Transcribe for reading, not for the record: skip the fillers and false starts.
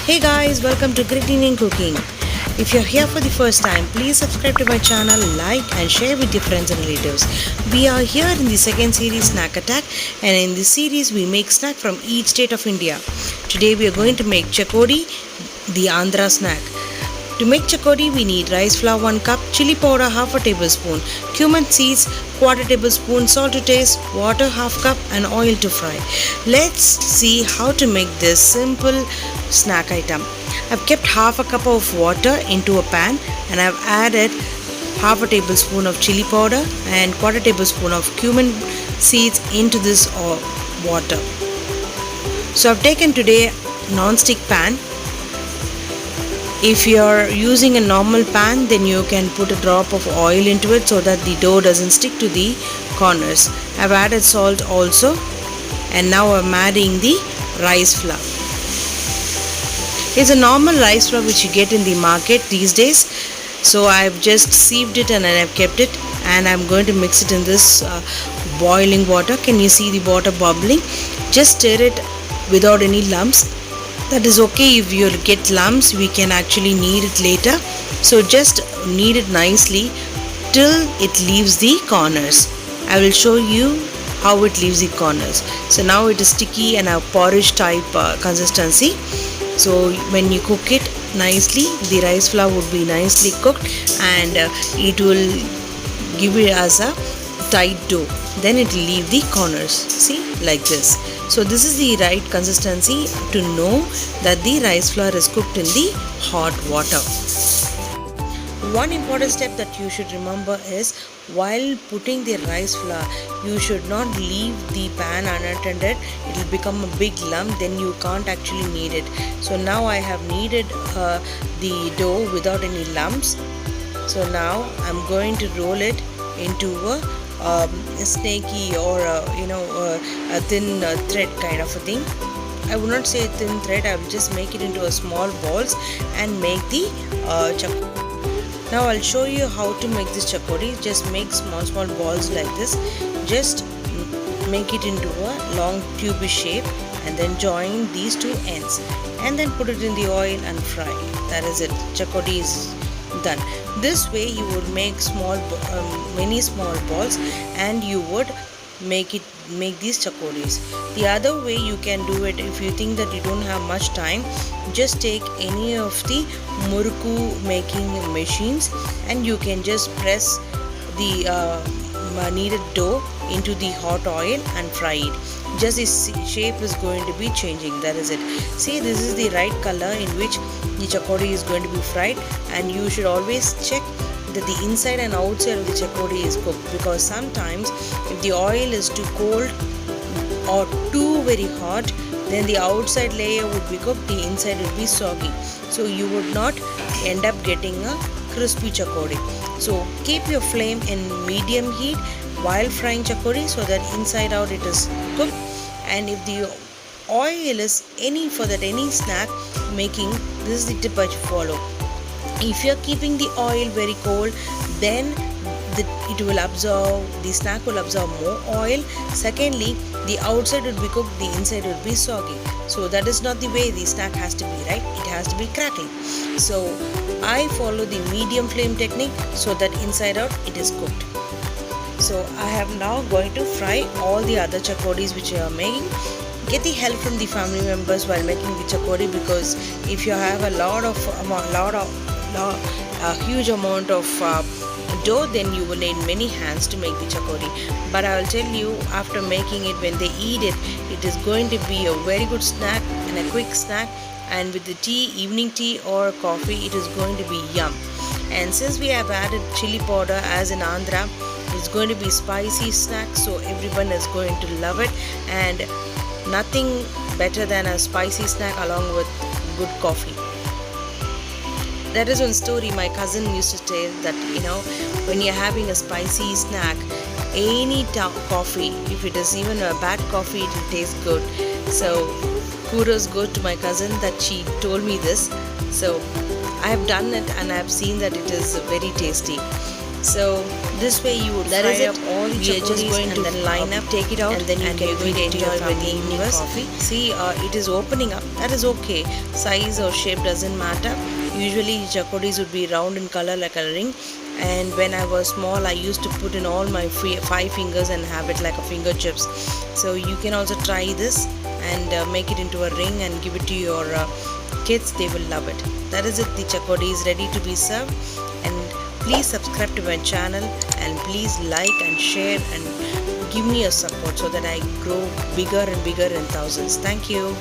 Hey guys, welcome to Great Indian Cooking. If you're here for the first time, please subscribe to my channel, like and share with your friends and relatives. We are here in the second series Snack Attack, and in this series we make snack from each state of India. Today we are going to make chakodi, the Andhra snack. To make chakodi, we need rice flour 1 cup, chili powder half a tablespoon, cumin seeds quarter tablespoon, salt to taste, water half cup and oil to fry. Let's see how to make this simple snack item. I've kept half a cup of water into a pan and I've added half a tablespoon of chili powder and quarter tablespoon of cumin seeds into this water. So I've taken today non-stick pan. If you're using a normal pan, then you can put a drop of oil into it so that the dough doesn't stick to the corners. I've added salt also, and now I'm adding the rice flour. It's a normal rice flour which you get in the market these days. So I've just sieved it and I've kept it, and I'm going to mix it in this boiling water. Can you see the water bubbling? Just stir it without any lumps. That is okay. If you get lumps, we can actually knead it later. So just knead it nicely till it leaves the corners. I will show you how it leaves the corners. So now it is sticky and a porridge type consistency. So when you cook it nicely, the rice flour would be nicely cooked and it will give it as a tight dough. Then it will leave the corners. See, like this. So this is the right consistency to know that the rice flour is cooked in the hot water. One important step that you should remember is, while putting the rice flour, you should not leave the pan unattended. It will become a big lump, then you can't actually knead it. So now I have kneaded the dough without any lumps. So now I'm going to roll it into a snaky or a thin thread kind of a thing. I would not say a thin thread. I will just make it into a small balls and make the chakodi. Now I'll show you how to make this chakodi. Just make small balls like this. Just make it into a long tube shape and then join these two ends and then put it in the oil and fry. That is it. Chakodi is done. This way you would make many small balls and you would make these chakodis. The other way you can do it, if you think that you don't have much time, just take any of the murukku making machines and you can just press the kneaded dough into the hot oil and fry it. Just this shape is going to be changing. That is it. See, this is the right color in which the chakodi is going to be fried, and you should always check that the inside and outside of the chakodi is cooked, because sometimes if the oil is too cold or too very hot, then the outside layer would be cooked, the inside would be soggy. So you would not end up getting a crispy chakodi. So keep your flame in medium heat while frying chakodi so that inside out it is cooked. And if the oil is any snack making, this is the tip I follow. If you are keeping the oil very cold, then it will absorb, the snack will absorb more oil. Secondly, the outside will be cooked, the inside will be soggy. So that is not the way the snack has to be, right? It has to be crackling. So I follow the medium flame technique so that inside out it is cooked. So I am now going to fry all the other chakodis which I am making. Get the help from the family members while making the chakodi, because if you have a huge amount of dough, then you will need many hands to make the chakodi. But I will tell you, after making it, when they eat it, it is going to be a very good snack and a quick snack, and with the tea, evening tea or coffee, it is going to be yum. And since we have added chili powder as in Andhra, it's going to be spicy snack, so everyone is going to love it, and nothing better than a spicy snack along with good coffee. There is one story my cousin used to tell, that when you're having a spicy snack, any coffee, if it is even a bad coffee, it will taste good. So kudos go to my cousin that she told me this. So I have done it and I have seen that it is very tasty. So this way you would fry up all the chakotis and then line up, take it out, and then you can feed it to your family evening coffee. See, it is opening up. That is okay. Size or shape doesn't matter. Usually chakotis would be round in color like a ring, and when I was small I used to put in all my 5 fingers and have it like a finger chips. So you can also try this and make it into a ring and give it to your kids. They will love it. That is it. The chakoti is ready to be served, and please subscribe to my channel and please like and share and give me your support so that I grow bigger and bigger in thousands. Thank you.